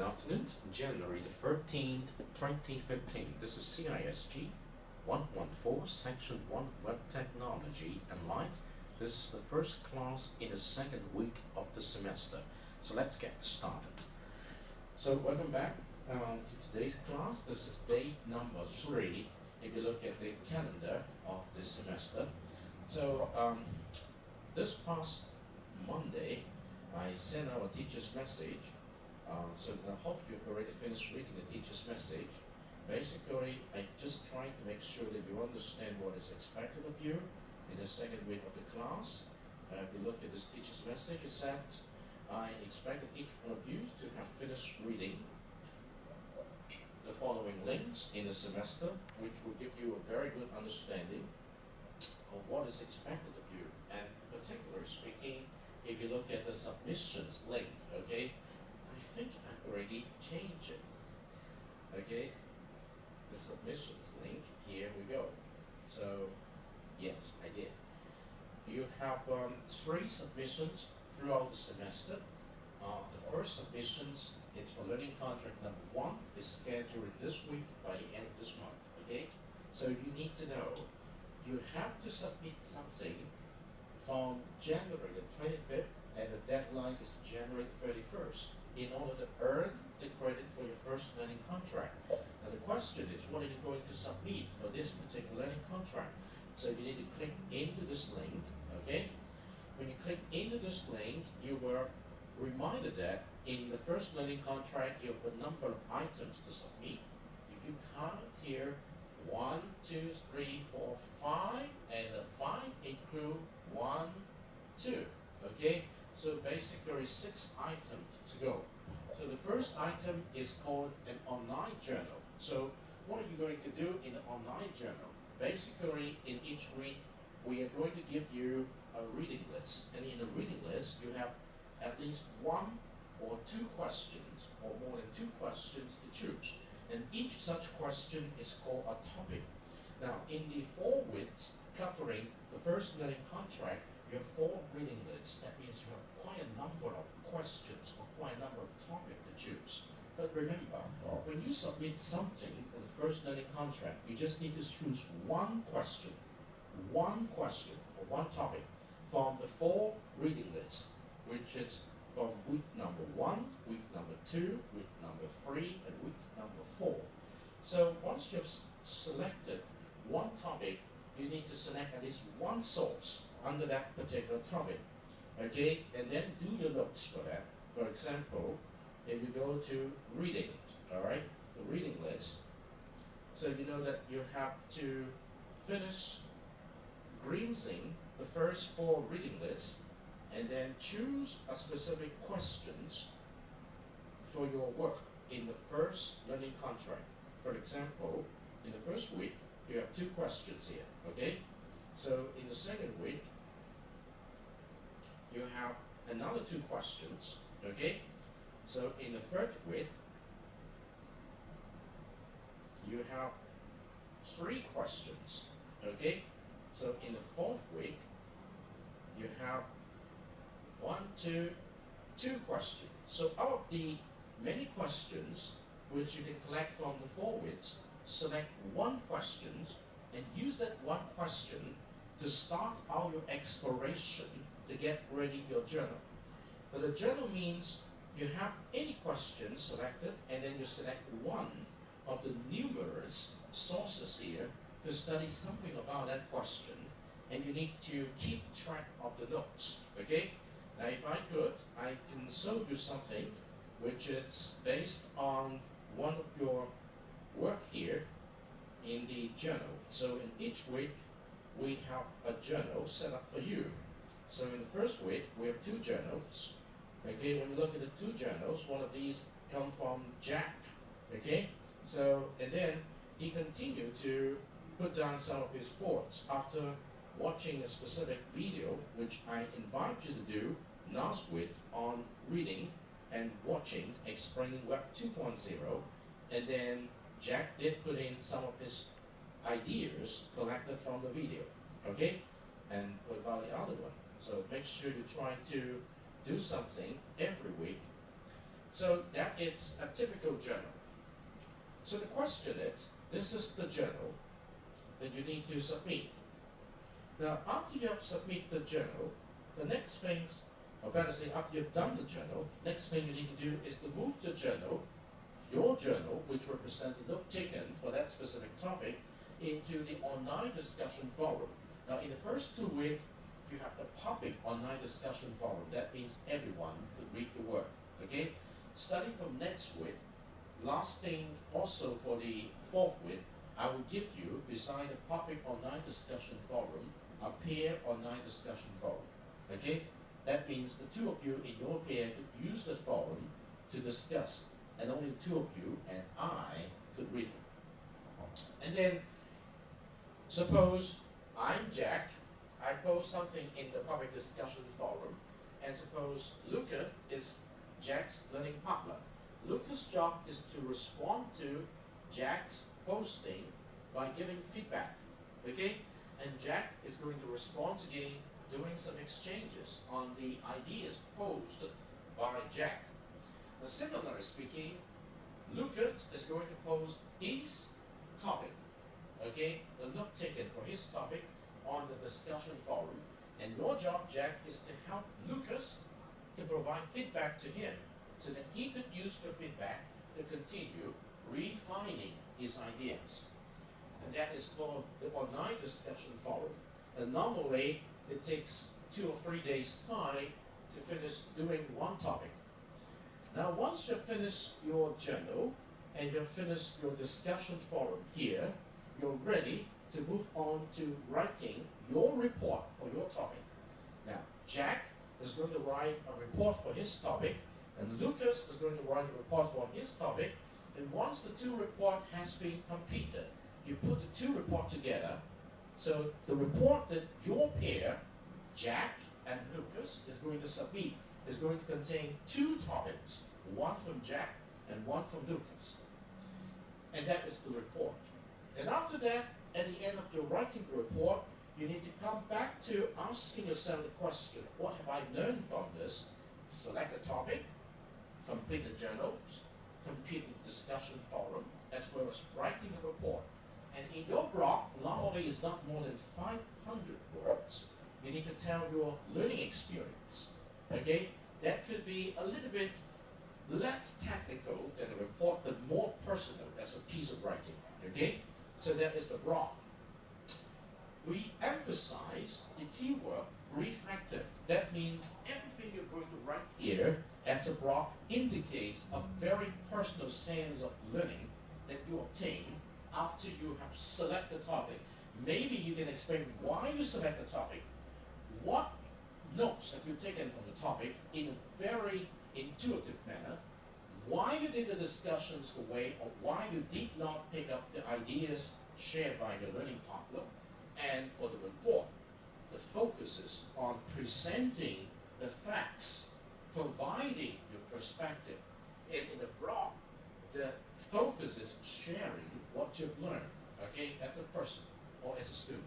afternoon, January the 13th, 2015. This is CISG114, Section 1, Web Technology and Life. This is the first class in the second week of the semester. So let's get started. So welcome back to today's class. This is day number 3 if you look at the calendar of this semester. So this past Monday, I sent out a teacher's message. So I hope you've already finished reading the teacher's message. Basically, I just try to make sure that you understand what is expected of you in the second week of the class. If you look at this teacher's message, it said, I expected each one of you to have finished reading the following links in the semester, which will give you a very good understanding of what is expected of you. And particularly speaking, if you look at the submissions link, okay, I think I've already changed it. Okay, the submissions link, here we go. So, yes, I did. You have 3 submissions throughout the semester. The first submissions, it's for learning contract number 1, is scheduled this week by the end of this month. Okay, so you need to know you have to submit something from January the 25th, and the deadline is January the 31st. In order to earn the credit for your first learning contract. Now the question is, what are you going to submit for this particular learning contract? So you need to click into this link, okay? When you click into this link, you were reminded that in the first learning contract, you have a number of items to submit. If you count here, 1, 2, 3, 4, 5, and the 5 include 1, 2, okay? So basically 6 items to go. So the first item is called an online journal. So what are you going to do in the online journal? Basically, in each week, we are going to give you a reading list. And in the reading list, you have at least 1 or 2 questions, or more than 2 questions to choose. And each such question is called a topic. Now, in the 4 weeks covering the first learning contract, you have 4 reading lists. That means you have quite a number of questions or quite a number of topics to choose. But remember, when you submit something for the first learning contract, you just need to choose 1 question or 1 topic from the 4 reading lists, which is from week number 1, week number 2, week number 3, and week number 4. So once you have selected 1 topic, you need to select at least 1 source under that particular topic, okay, and then do your notes for that. For example, if you go to reading, all right, the reading list, so you know that you have to finish glimpsing the first 4 reading lists, and then choose a specific questions for your work in the first learning contract. For example, in the first week, you have 2 questions here, okay? So in the second week, you have another 2 questions, okay? So in the third week, you have 3 questions, okay? So in the 4th week, you have 2 questions. So out of the many questions which you can collect from the 4 weeks, select 1 question and use that 1 question to start out your exploration to get ready your journal. Now the journal means you have any question selected, and then you select 1 of the numerous sources here to study something about that question, and you need to keep track of the notes, okay? Now if I could, I can show you something which is based on one of your work here in the journal. So in each week, we have a journal set up for you. So in the first week, we have 2 journals. Okay, when you look at the 2 journals, one of these come from Jack. Okay, so, and then he continued to put down some of his thoughts after watching a specific video, which I invite you to do last week on reading and watching, explaining Web 2.0, and then Jack did put in some of his ideas collected from the video, okay? And what about the other one? So make sure you try to do something every week So that is a typical journal. So the question is, this is the journal that you need to submit. Now, after you have submitted the journal, the next thing, or better say, after you've done the journal, next thing you need to do is to move the journal, your journal, which represents the note taken for that specific topic, into the online discussion forum. Now, in the first 2 weeks, you have the public online discussion forum. That means everyone could read the work. Okay? Starting from next week, last thing also for the 4th week, I will give you, beside the public online discussion forum, a peer online discussion forum. Okay? That means the 2 of you in your pair could use the forum to discuss, and only the 2 of you and I could read it. And then, suppose I'm Jack, I post something in the public discussion forum, and suppose Luca is Jack's learning partner. Luca's job is to respond to Jack's posting by giving feedback, okay? And Jack is going to respond again, doing some exchanges on the ideas posed by Jack. Now, similarly speaking, Luca is going to post his topic, okay? The note taken for his topic on the discussion forum, and your job, Jack, is to help Lucas to provide feedback to him so that he could use the feedback to continue refining his ideas. And that is called the online discussion forum. And normally it takes 2 or 3 days time to finish doing one topic. Now once you've finished your journal and you've finished your discussion forum here, you're ready to move on to writing your report for your topic. Now Jack is going to write a report for his topic, and Lucas is going to write a report for his topic, and once the 2 report has been completed, you put the 2 reports together. So the report that your pair, Jack and Lucas, is going to submit is going to contain 2 topics, one from Jack and one from Lucas. And that is the report. And after that, at the end of your writing report, you need to come back to asking yourself the question, what have I learned from this? Select a topic, complete the journals, complete the discussion forum, as well as writing a report. And in your blog, not only is not more than 500 words, you need to tell your learning experience. Okay? That could be a little bit less technical than a report, but more personal as a piece of writing. Okay? So that is the blog. We emphasize the keyword reflective. That means everything you're going to write here as a blog indicates a very personal sense of learning that you obtain after you have selected the topic. Maybe you can explain why you select the topic, what notes have you taken from the topic in a very intuitive manner, why you did the discussions the way, or why you did not pick up the ideas shared by your learning partner. And for the report, the focus is on presenting the facts, providing your perspective. And in the blog, the focus is sharing what you've learned, okay, as a person or as a student.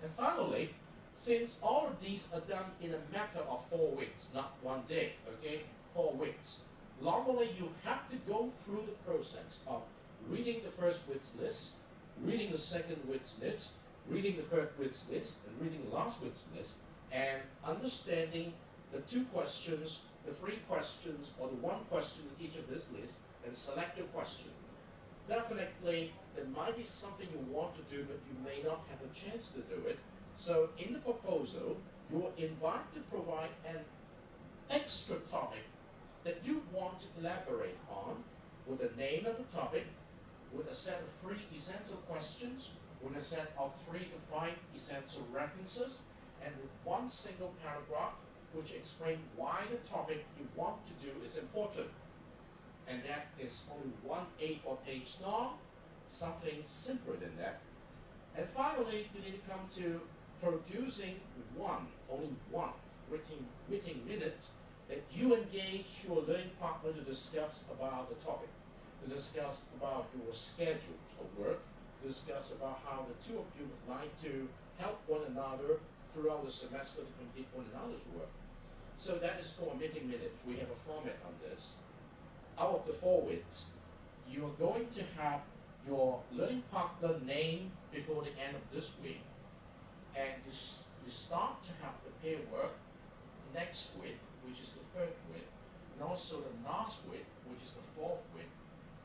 And finally, since all of these are done in a matter of 4 weeks, not 1 day, okay, 4 weeks, normally you have to go through the process of reading the first week's list, reading the second week's list, reading the third week's list, and reading the last week's list, and understanding the 2 questions, the 3 questions, or the 1 question in each of this list, and select your question. Definitely, there might be something you want to do, but you may not have a chance to do it. So in the proposal, you are invited to provide an extra topic that you want to elaborate on, with the name of the topic, with a set of 3 essential questions, with a set of 3 to 5 essential references, and with 1 single paragraph which explains why the topic you want to do is important. And that is only 1 A4 page long, something simpler than that. And finally, you need to come to producing only one written minute that you engage your learning partner to discuss about the topic, to discuss about your schedules of work, to discuss about how the 2 of you would like to help one another throughout the semester to complete one another's work. So that is called a meeting minute. We have a format on this. out of the 4 weeks, you're going to have your learning partner name before the end of this week, and you start to have the pair work next week, which is the 3rd week, and also the last week, which is the 4th week,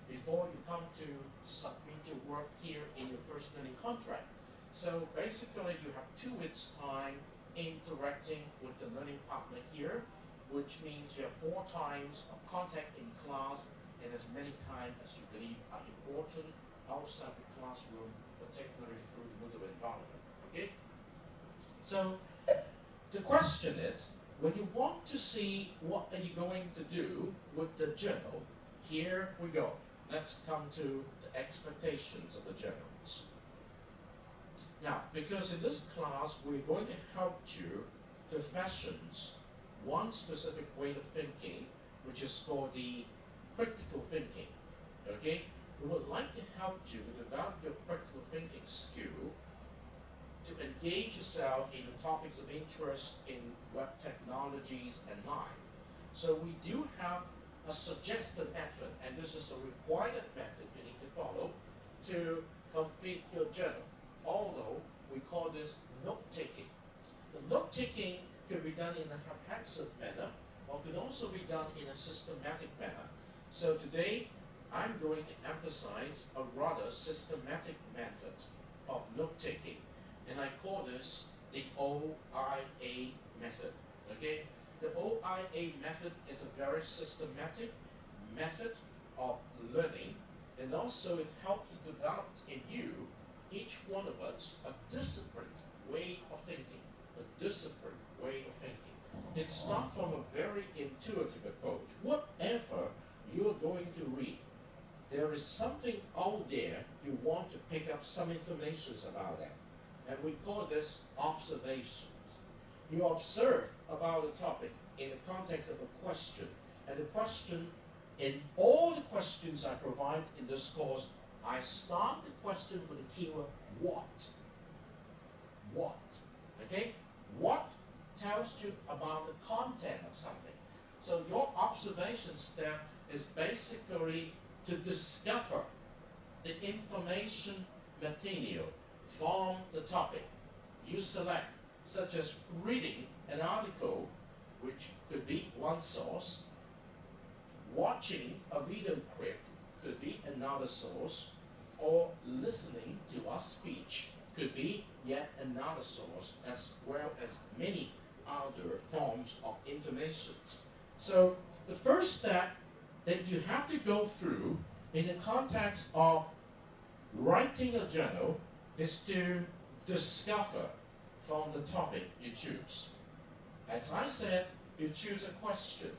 before you come to submit your work here in your first learning contract. So basically you have 2 weeks time interacting with the learning partner here, which means you have 4 times of contact in class and as many times as you believe are important outside the classroom, particularly through the Moodle environment. Okay? So the question is, when you want to see what are you going to do with the journal, here we go. Let's come to the expectations of the journals. Now, because in this class we're going to help you to fashion one specific way of thinking, which is called the critical thinking. Okay? We would like to help you to develop your critical thinking skill to engage yourself in the topics of interest in web technologies and life. So we do have a suggested method, and this is a required method you need to follow to complete your journal. Although we call this note-taking. The note-taking could be done in a haphazard manner, or could also be done in a systematic manner. So today, I'm going to emphasize a rather systematic method of note-taking, and I call this the OIA method. Okay? The OIA method is a very systematic method of learning, and also it helps to develop in you, each one of us, a disciplined way of thinking. A disciplined way of thinking. It starts from a very intuitive approach. Whatever you're going to read, there is something out there you want to pick up some information about that. And we call this observations. You observe about a topic in the context of a question. And the question, in all the questions I provide in this course, I start the question with the keyword what. What. Okay? What tells you about the content of something. So your observation step is basically to discover the information material from the topic. You select, such as reading an article, which could be one source, watching a video clip could be another source, or listening to a speech could be yet another source, as well as many other forms of information. So the first step that you have to go through in the context of writing a journal is to discover from the topic you choose. As I said, you choose a question.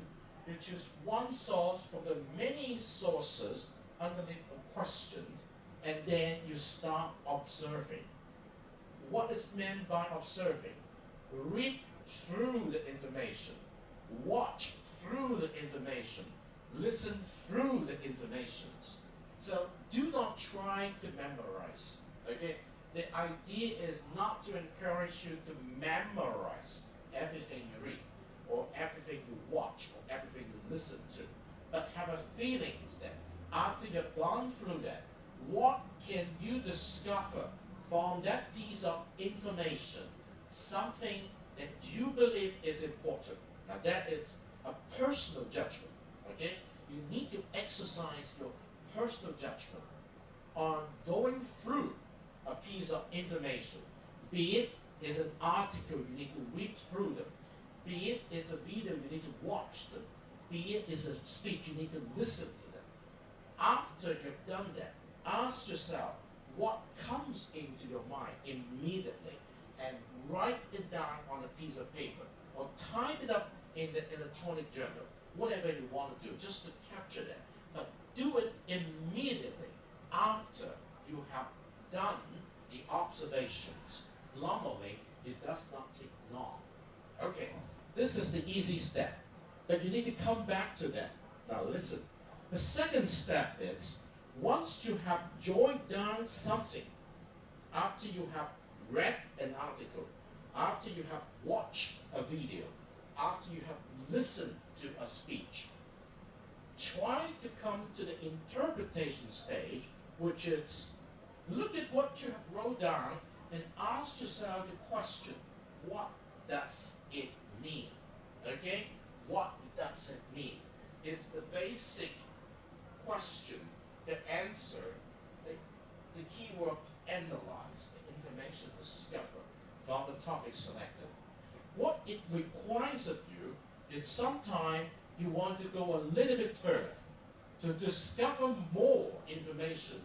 You choose one source from the many sources underneath a question, and then you start observing. What is meant by observing? Read through the information. Watch through the information. Listen through the information. So do not try to memorize. Okay? The idea is not to encourage you to memorize everything you read, or everything you watch, or everything you listen to, but have a feeling that after you've gone through that, what can you discover from that piece of information, something that you believe is important. Now that is a personal judgment, okay? You need to exercise your personal judgment on going through a piece of information, be it is an article you need to read through them, be it is a video you need to watch them, be it is a speech you need to listen to them. After you've done that, ask yourself what comes into your mind immediately and write it down on a piece of paper or type it up in the electronic journal, whatever you want to do, just to capture that. But do it immediately after you have done the observations. Normally, it does not take long. Okay, this is the easy step, but you need to come back to that. Now listen, the second step is, once you have joined down something, after you have read an article, after you have watched a video, after you have listened to a speech, try to come to the interpretation stage, which is look at what you have wrote down and ask yourself the question, what does it mean? Okay? What does it mean? It's the basic question, the answer, the keyword analyze, the information discover from the topic selected. What it requires of you is sometimes you want to go a little bit further to discover more information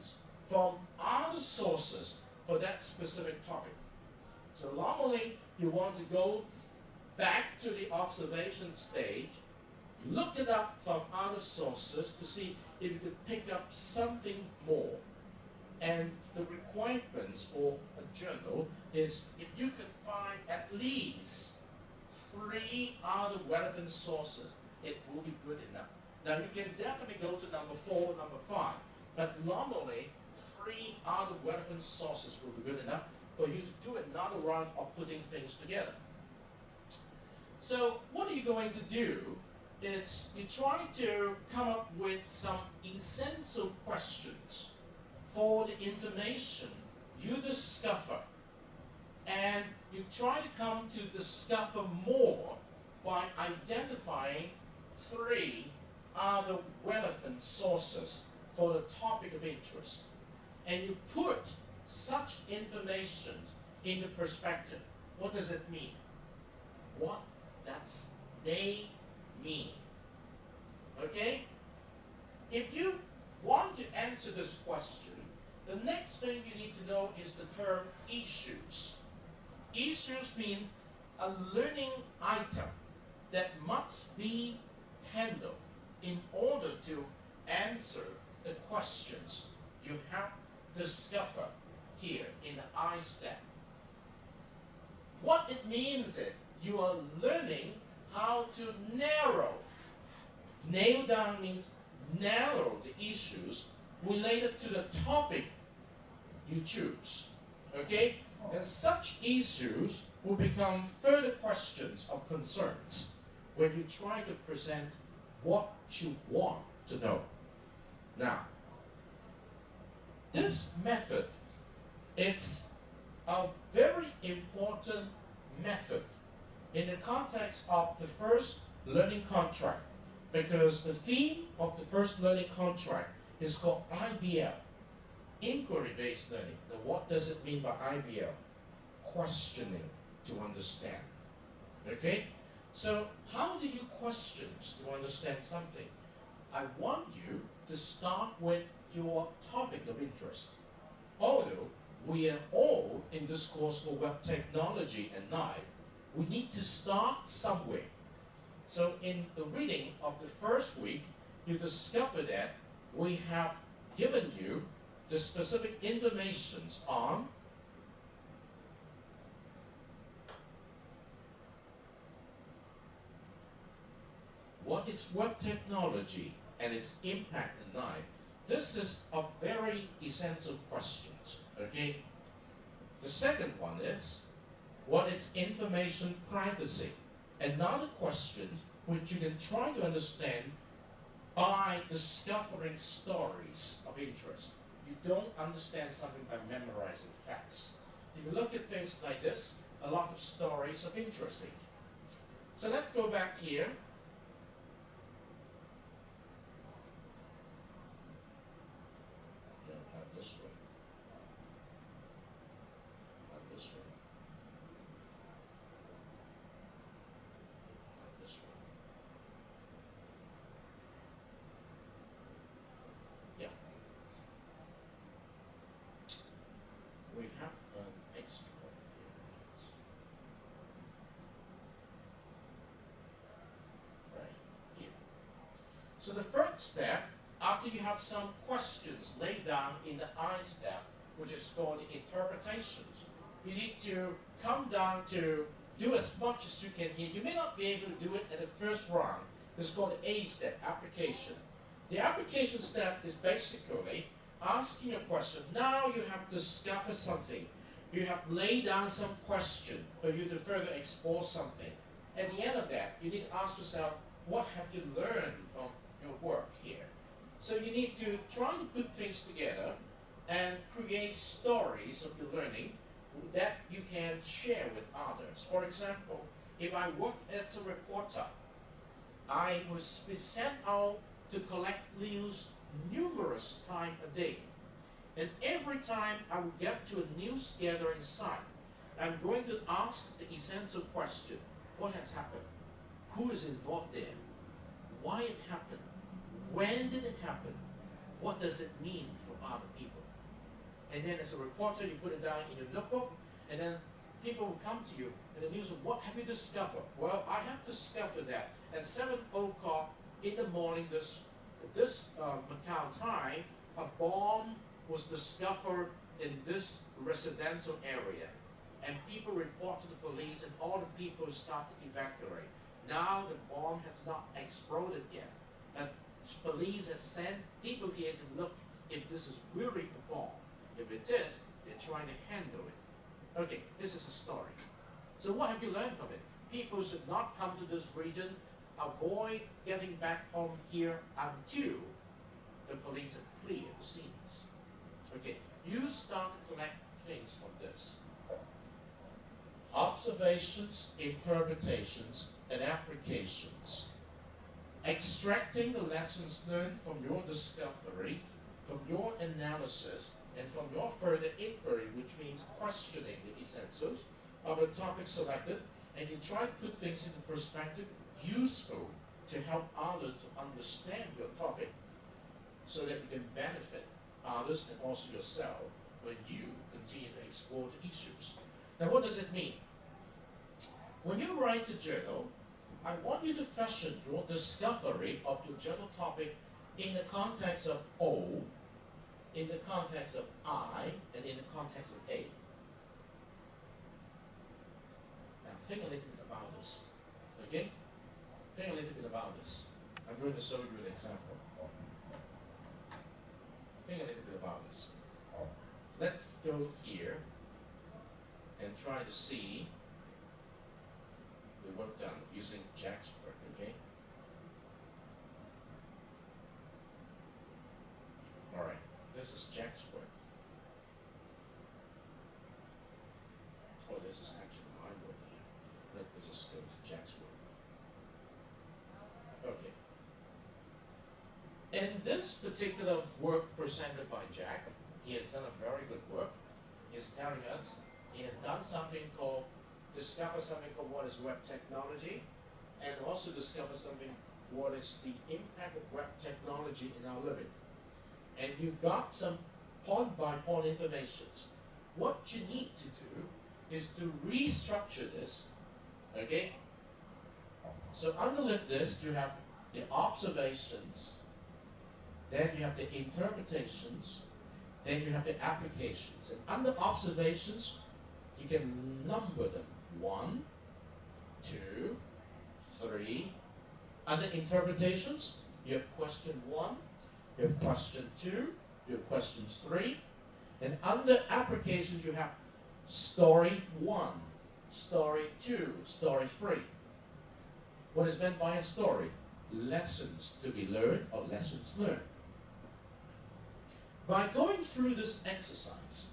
from other sources for that specific topic. So normally you want to go back to the observation stage, look it up from other sources to see if you could pick up something more. And the requirements for a journal is if you can find at least 3 other relevant sources, it will be good enough. Now you can definitely go to number 4, number 5, but normally 3 other relevant sources will be good enough for you to do another round of putting things together. So what are you going to do? It's you try to come up with some essential questions for the information you discover, and you try to come to discover more by identifying 3 other relevant sources for the topic of interest. And you put such information into perspective. What does it mean? What does they mean? Okay? If you want to answer this question, the next thing you need to know is the term issues. Issues mean a learning item that must be handled in order to answer the questions you have discovered here in the I step. What it means is you are learning how to narrow. Nail down means narrow the issues related to the topic you choose. Okay? And such issues will become further questions or concerns when you try to present what you want to know. Now, this method, it's a very important method in the context of the first learning contract, because the theme of the first learning contract is called IBL, inquiry-based learning. Now, what does it mean by IBL? Questioning to understand. Okay? So, how do you question to understand something? I want you to start with your topic of interest. Although we are all in this course for web technology and knife, we need to start somewhere. So in the reading of the first week, you discover that we have given you the specific information on what is web technology and its impact in life. This is a very essential question, okay? The second one is, what is information privacy? Another question which you can try to understand by discovering stories of interest. You don't understand something by memorizing facts. If you look at things like this, a lot of stories of interest. So let's go back here. This way. Not this way. Not this way. Yeah. We have an extra here. Right here. So the first step, after you have some questions laid down in the I step, which is called the interpretations, you need to come down to do as much as you can here. You may not be able to do it at the first round. It's called the A step, application. The application step is basically asking a question. Now you have discovered something. You have laid down some question for you to further explore something. At the end of that, you need to ask yourself, what have you learned from your work here. So you need to try to put things together and create stories of your learning that you can share with others. For example, if I work as a reporter, I was sent out to collect news numerous times a day. And every time I would get to a news gathering site, I'm going to ask the essential question: what has happened? Who is involved there? Why it happened? When did it happen? What does it mean for other people? And then as a reporter, you put it down in your notebook, and then people will come to you and the news of what have you discovered? Well, I have discovered that at 7 o'clock in the morning, this Macau time, a bomb was discovered in this residential area. And people report to the police, and all the people start to evacuate. Now the bomb has not exploded yet, but police has sent people here to look if this is really a bomb. If it is, they're trying to handle it. Okay, this is a story. So what have you learned from it? People should not come to this region. Avoid getting back home here until the police have cleared the scenes. Okay, you start to collect things from this. Observations, interpretations, and applications. Extracting the lessons learned from your discovery, from your analysis, and from your further inquiry, which means questioning the essentials of the topic selected, and you try to put things into perspective useful to help others to understand your topic so that you can benefit others and also yourself when you continue to explore the issues. Now, what does it mean? When you write a journal, I want you to fashion your discovery of your journal topic in the context of O, in the context of I, and in the context of A. Now, think a little bit about this. Okay? Think a little bit about this. I'm going to show you an example. Think a little bit about this. Let's go here and try to see the work done using Jack's work, okay? Alright, this is Jack's work. Oh, this is actually my work here. Let me just go to Jack's work. Okay. In this particular work presented by Jack, he has done a very good work. He's telling us he has done something called discover something called what is web technology, and also discover something what is the impact of web technology in our living. And you got some point by point information. What you need to do is to restructure this, okay? So underneath this you have the observations, then you have the interpretations, then you have the applications. And under observations, you can number them. 1, 2, 3. Under interpretations, you have question 1, you have question 2, you have question 3. And under applications, you have story 1, story 2, story 3. What is meant by a story? Lessons to be learned or lessons learned. By going through this exercise,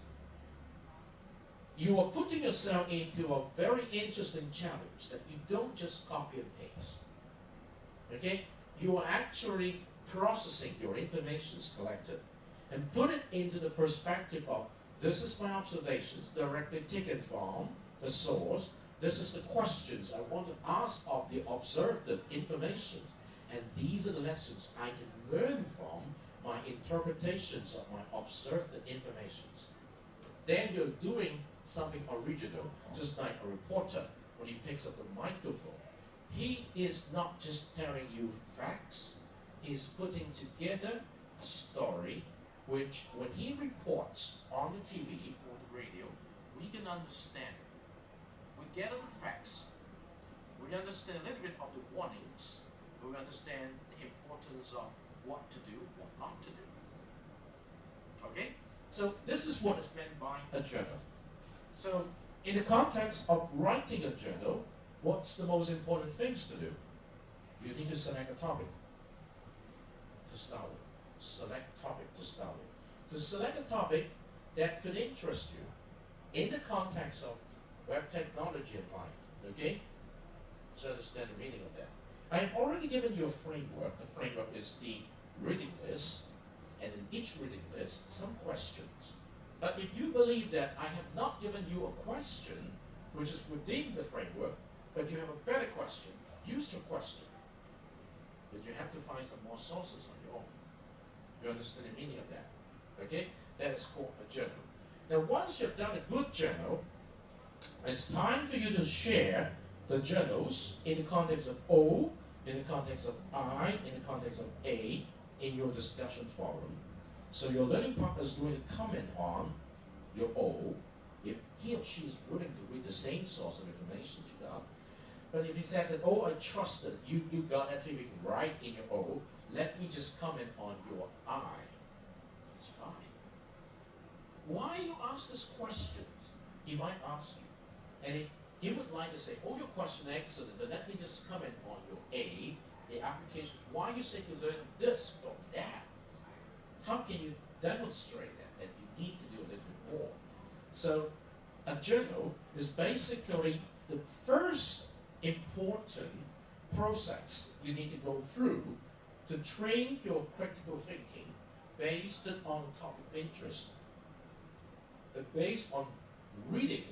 you are putting yourself into a very interesting challenge that you don't just copy and paste. Okay? You are actually processing your information collected and put it into the perspective of this is my observations directly taken from the source. This is the questions I want to ask of the observed information. And these are the lessons I can learn from my interpretations of my observed informations. Then you're doing something original, just like a reporter when he picks up the microphone. He is not just telling you facts, he's putting together a story which, when he reports on the TV or the radio, we can understand it. We gather the facts, we understand a little bit of the warnings, we understand the importance of what to do, what not to do. Okay? So this is what is meant by a journal. So in the context of writing a journal, what's the most important things to do? You need to select a topic. to start with. Select topic to start with. To select a topic that could interest you in the context of web technology and life. Okay? So understand the meaning of that. I have already given you a framework. The framework is the reading list, and in each reading list, some questions. But if you believe that I have not given you a question which is within the framework, but you have a better question, use your question. But you have to find some more sources on your own. You understand the meaning of that? Okay? That is called a journal. Now, once you've done a good journal, it's time for you to share the journals in the context of O, in the context of I, in the context of A, in your discussion forum. So your learning partner is going to comment on your O, if he or she is willing to read the same source of information you got. But if he said that, oh, I trust that you got everything right in your O, let me just comment on your I. It's fine. Why you ask this question? He might ask you. And he would like to say, oh, your question is excellent, but let me just comment on your A, the application. Why you say you learn this from that? How can you demonstrate that you need to do a little bit more? So a journal is basically the first important process you need to go through to train your critical thinking based on a topic of interest, based on reading,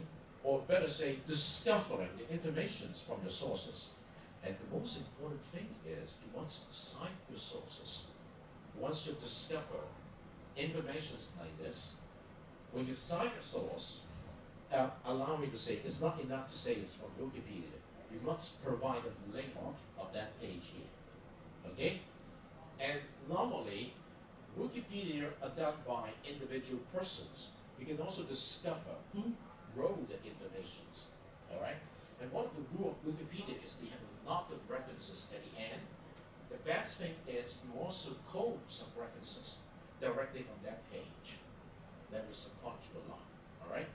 or better say, discovering the information from your sources. And the most important thing is you must cite your sources. Once you discover information like this, when you cite a source, allow me to say, it's not enough to say it's from Wikipedia. You must provide a link of that page here. Okay? And normally, Wikipedia are done by individual persons. You can also discover who wrote the information. All right? And one of the rules of Wikipedia is they have a lot of references at the end. The best thing is you also quote some references directly from that page. That will support you a lot. All right?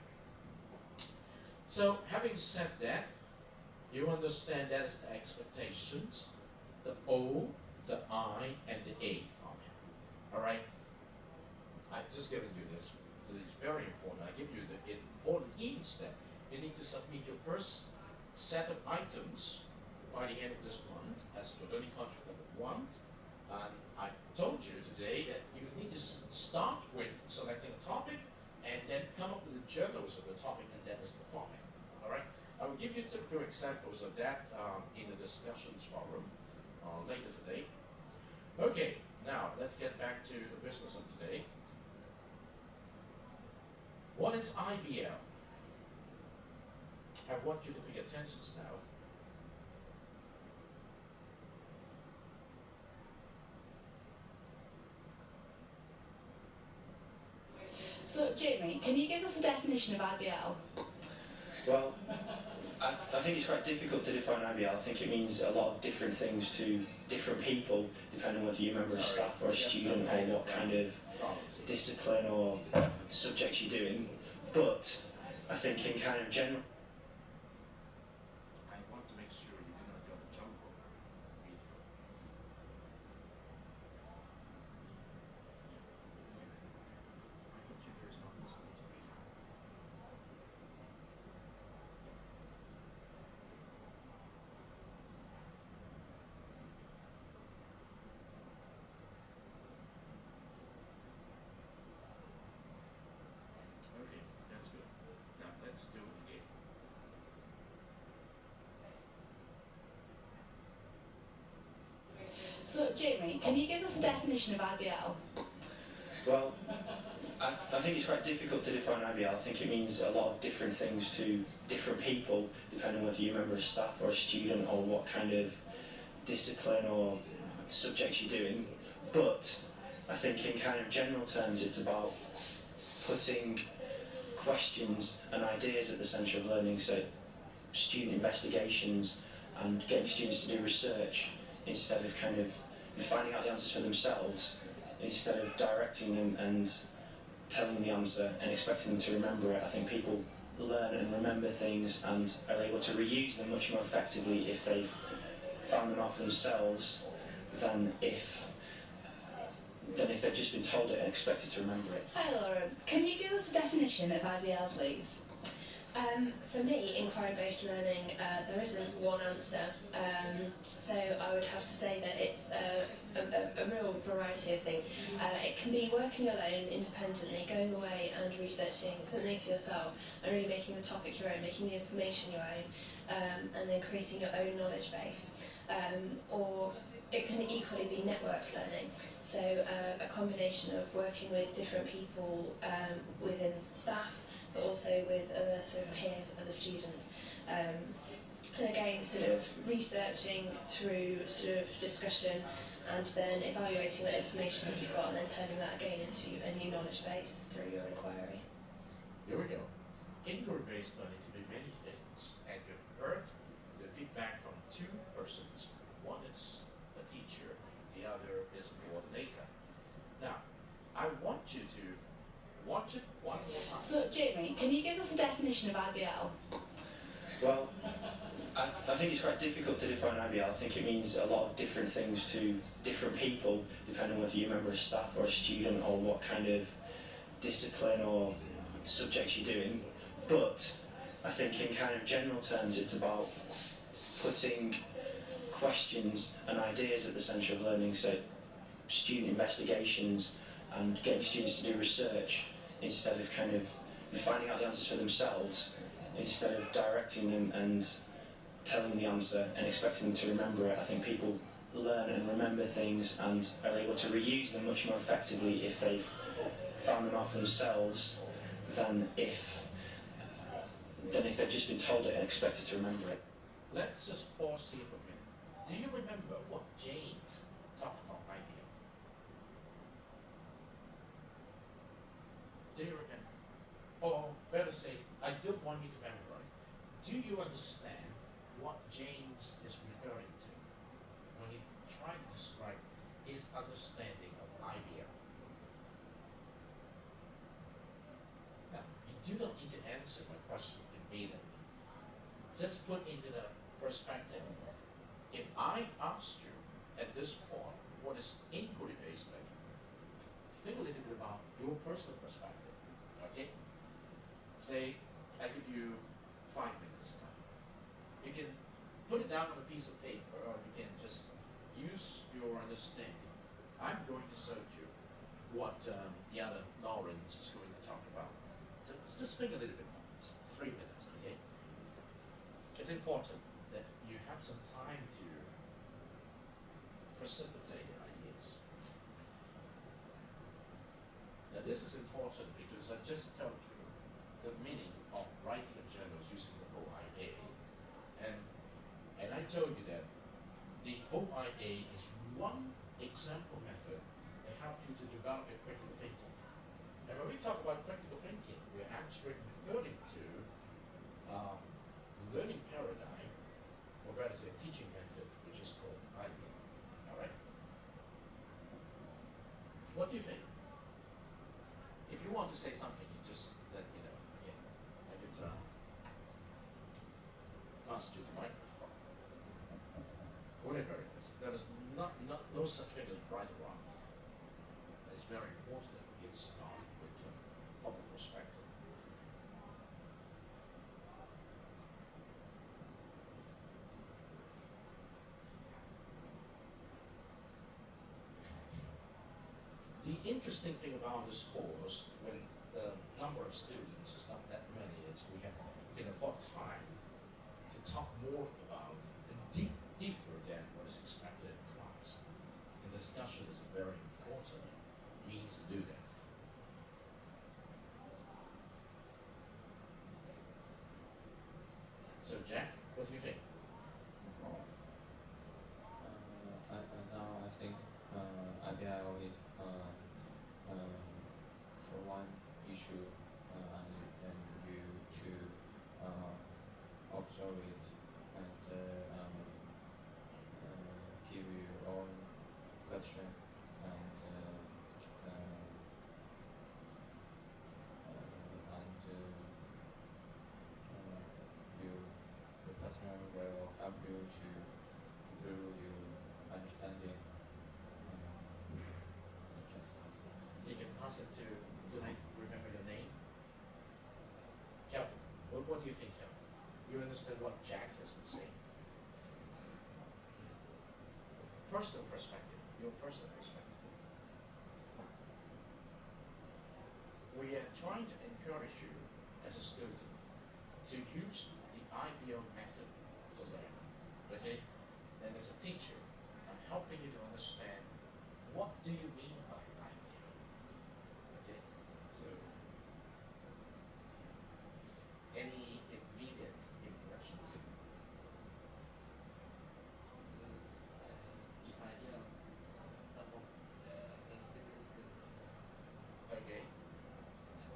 So, having said that, you understand that is the expectations, the O, the I, and the A format. All right? I've just given you this, so it's very important. I give you the important hints that you need to submit your first set of items by the end of this month as your learning contract number 1. And I told you today that you need to start with selecting a topic and then come up with the journals of the topic, and that is the format. All right? I will give you typical examples of that in the discussions forum later today. Okay, now let's get back to the business of today. What is IBL? I want you to pay attention now. So, Jamie, can you give us a definition of IBL? Well, I think it's quite difficult to define IBL. I think it means a lot of different things to different people, depending on whether you're a member of staff or a student or what kind of discipline or subject you're doing. But I think in kind of general... I want to make sure you do not get a jump over. My computer is not listening to me. Okay, that's good. Now let's do it again. So, Jamie, can you give us a definition of IBL? Well, I think it's quite difficult to define IBL. I think it means a lot of different things to different people, depending on whether you're a member of staff or a student or what kind of discipline or subject you're doing. But I think in kind of general terms, it's about putting questions and ideas at the centre of learning, so student investigations and getting students to do research instead of kind of finding out the answers for themselves, instead of directing them and telling them the answer and expecting them to remember it. I think people learn and remember things and are able to reuse them much more effectively if they've found them out for themselves than if than if they've just been told it and expected to remember it. Hi Laura, can you give us a definition of IBL please? For me, inquiry-based learning, there isn't one answer. So I would have to say that it's a real variety of things. It can be working alone, independently, going away and researching something for yourself, and really making the topic your own, making the information your own, and then creating your own knowledge base. Or it can equally be network learning, so a combination of working with different people within staff, but also with other sort of peers, other students. And again, sort of researching through sort of discussion and then evaluating the information that you've got and then turning that again into a new knowledge base through your inquiry. Here we go. Inquiry-based learning can be many things, and you've heard the feedback from two persons. One is a teacher, the other is a coordinator. Now, I want you to watch it one more time. So Jamie, can you give us a definition of IBL? Well, I think it's quite difficult to define IBL. I think it means a lot of different things to different people, depending on whether you're a member of staff or a student or what kind of discipline or subjects you're doing. But I think in kind of general terms, it's about putting questions and ideas at the centre of learning, so student investigations and getting students to do research instead of kind of finding out the answers for themselves, instead of directing them and telling them the answer and expecting them to remember it. I think people learn and remember things and are able to reuse them much more effectively if they've found them out for themselves than if they've just been told it and expected to remember it. Let's just pause here for a minute. Do you remember what James talked about IBL? Do you remember? Or better say, I don't want you to memorize. Do you understand what James is referring to when he tried to describe his understanding of IBL? Now, you do not need to answer my question immediately. Just put into the perspective. If I asked you at this point what is inquiry-based learning, think a little bit about your personal perspective. Okay? Say, I give you 5 minutes time. You can put it down on a piece of paper, or you can just use your understanding. I'm going to show you what the other Lawrence is going to talk about. So just think a little bit more. It's 3 minutes, okay? It's important that you have some time to precipitate your ideas. Now this is important because I just told you the meaning of writing a journal using the OIA, and I told you that the OIA is one example method that helps you to develop your critical thinking. And when we talk about critical thinking, we're actually referring to learning paradigm, or rather say teaching method, which is called IBL. All right? What do you think? If you want to say something, you just let me know. Okay, I could pass you the microphone. Whatever it is, there is no such thing as right or wrong. It's very important that we get started with proper perspective. The interesting thing about this course, when the number of students is not that many, we can afford time to talk more about and deeper than what is expected in class. And discussion is a very important means to do that. So Jack, what do you think? I think IBL is for one issue, and then you to observe it and give your own question and your personal way pass it to, did I remember your name? Kelvin. What do you think, Kelvin? You understand what Jack has been saying? Personal perspective, your personal perspective. We are trying to encourage you as a student to use the IBO method to learn, okay? And as a teacher, I'm helping you to understand what do you mean by IBO, okay? So, any immediate impressions? The idea about the statistics. Okay. So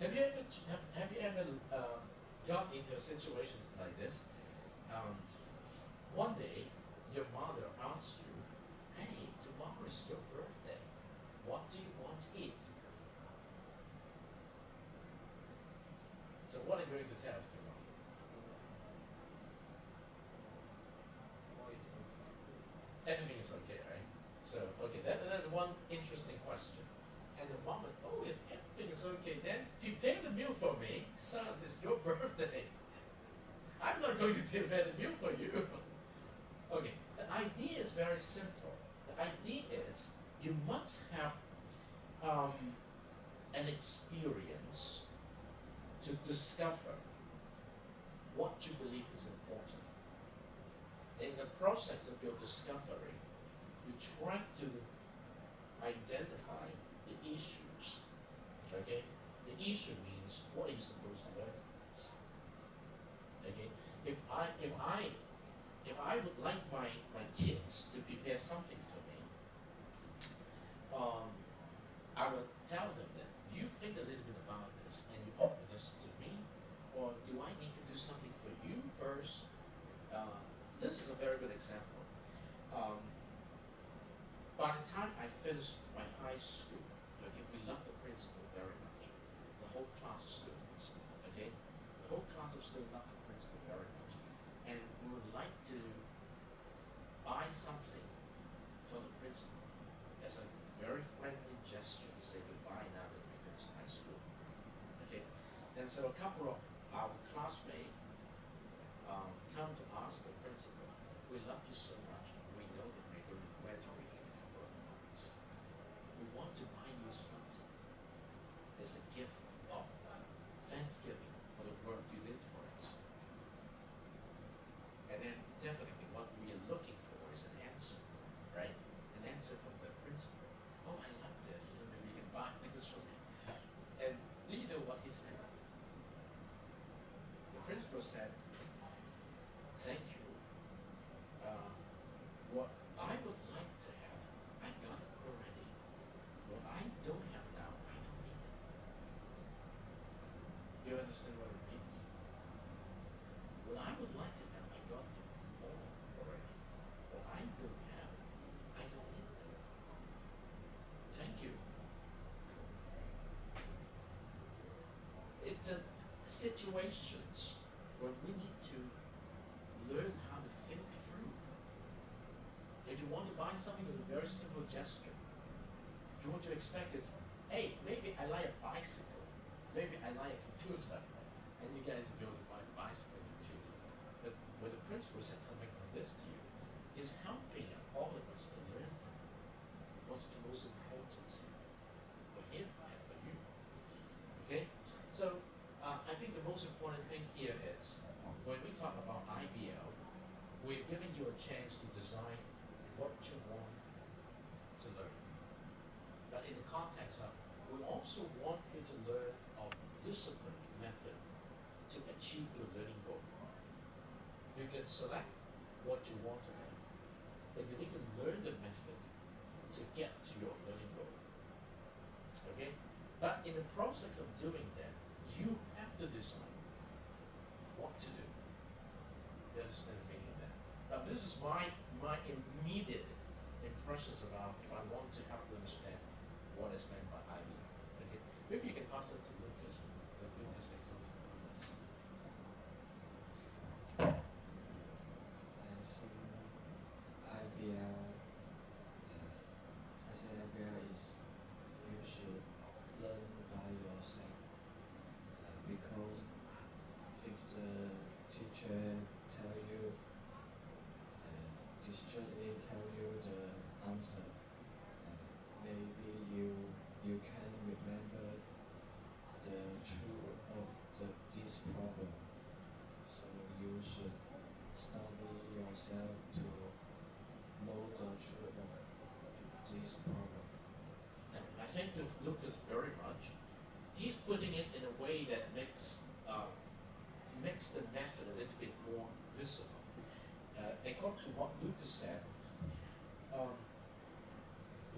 Have you ever got into situations like this? One day, your mother asks you, "Hey, tomorrow is your birthday. What do you want to eat?" So what are you going to tell your mom? Everything is okay, right? So, okay, that's one interesting question. And the mom would, "Oh, if everything is okay, then prepare the meal for me. Son, it's your birthday. I'm not going to prepare the meal for you." Okay, the idea is very simple. The idea is you must have an experience to discover what you believe is important. In the process of your discovery, you try to identify the issues. Okay? The issue means what are you supposed to learn from this? Okay? If I would like my kids to prepare something for me, I would tell them that you think a little bit about this and you offer this to me, or do I need to do something for you first? This is a very good example. By the time I finished my high school, okay, we loved the principal very much. The whole class of students, okay? The whole class of students loved the principal very much. And we would like to buy something for the principal as a very friendly gesture to say goodbye now that we finished high school. Okay? And so a couple of our classmates come to ask the principal, "We love you so much. We know that we're going to graduate in a couple of months. We want to buy you something as a gift of Thanksgiving for the work you did for us." And then definitely what we are looking for is an answer, right? An answer from the principal. "Oh, I love this, so maybe you can buy this for me." And do you know what he said? The principal said, "Thank you. What I would like to have, I got it already. What I don't have now, I don't need it." You understand what it means? What I would like to have, I got it all already. What I don't have, I don't need it. Thank you. It's a situations where we need to learn how to think through. If you want to buy something, it's a very simple gesture. If you want to expect it's, "Hey, maybe I like a bicycle, maybe I like a computer," and you guys are going to buy a bicycle and computer. But when the principal said something like this to you, is helping all of us to learn what's the most important for him and for you. Okay? So I think the most important thing here is when we talk about IBL, we're giving you a chance to design what you want to learn. But in the context of, we also want you to learn a disciplined method to achieve your learning goal. You can select what you want to learn, but you need to learn the method to get to your learning goal. Okay? But in the process of doing that, you have to decide what to do. You understand the meaning of that? Now this is my immediate impressions about if I want to help you understand what is meant by IBM. Okay? Maybe you can pass it to Lucas. Let Lucas say something about this. said,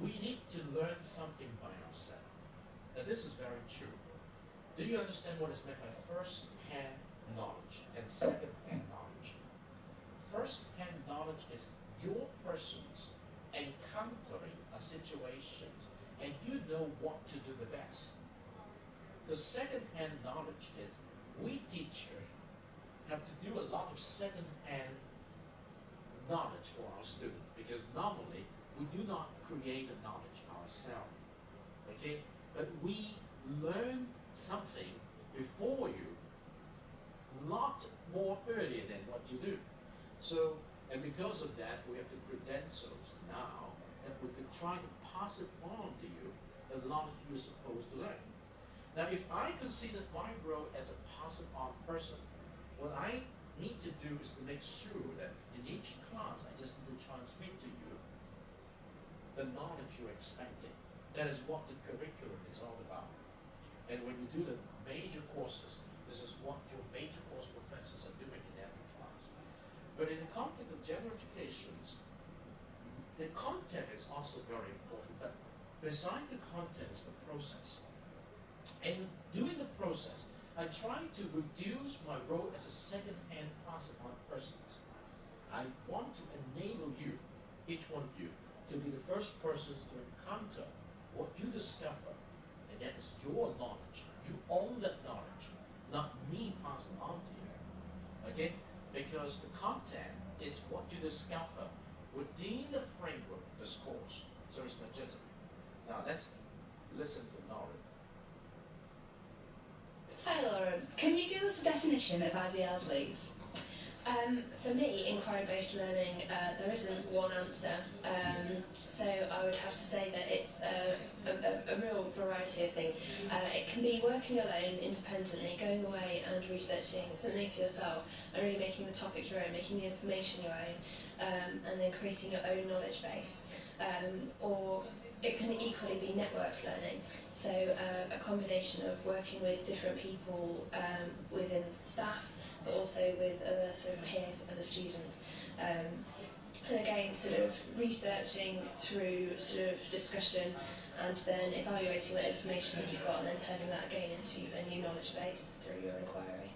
we need to learn something by ourselves. Now this is very true. Do you understand what is meant by first-hand knowledge and second-hand knowledge? First-hand knowledge is your persons encountering a situation and you know what to do the best. The second-hand knowledge is we teachers have to do a lot of second-hand knowledge for our students because normally we do not create the knowledge ourselves. Okay? But we learn something before you a lot more earlier than what you do. So, and because of that, we have the credentials now that we could try to pass it on to you, the knowledge you're supposed to learn. Now, if I consider my role as a pass it on person, what I need to do is to make sure that in each class, I just need to transmit to you the knowledge you're expecting. That is what the curriculum is all about. And when you do the major courses, this is what your major course professors are doing in every class. But in the context of general education, the content is also very important. But besides the content is the process. And during the process, I try to reduce my role as a second-hand pass-it-on person. I want to enable you, each one of you, to be the first persons to encounter what you discover, and that is your knowledge. You own that knowledge, not me passing on to you. Okay? Because the content is what you discover within the framework of this course. So it's legitimate. Now let's listen to Nora. Hi Laura, can you give us a definition of IBL please? For me, inquiry-based learning, there isn't one answer. So I would have to say that it's a real variety of things. It can be working alone, independently, going away and researching something for yourself, and really making the topic your own, making the information your own, and then creating your own knowledge base. Or it can equally be network learning, so a combination of working with different people within staff, but also with other sort of peers, other students. And again, sort of researching through sort of discussion and then evaluating that information that you've got and then turning that again into a new knowledge base through your inquiry.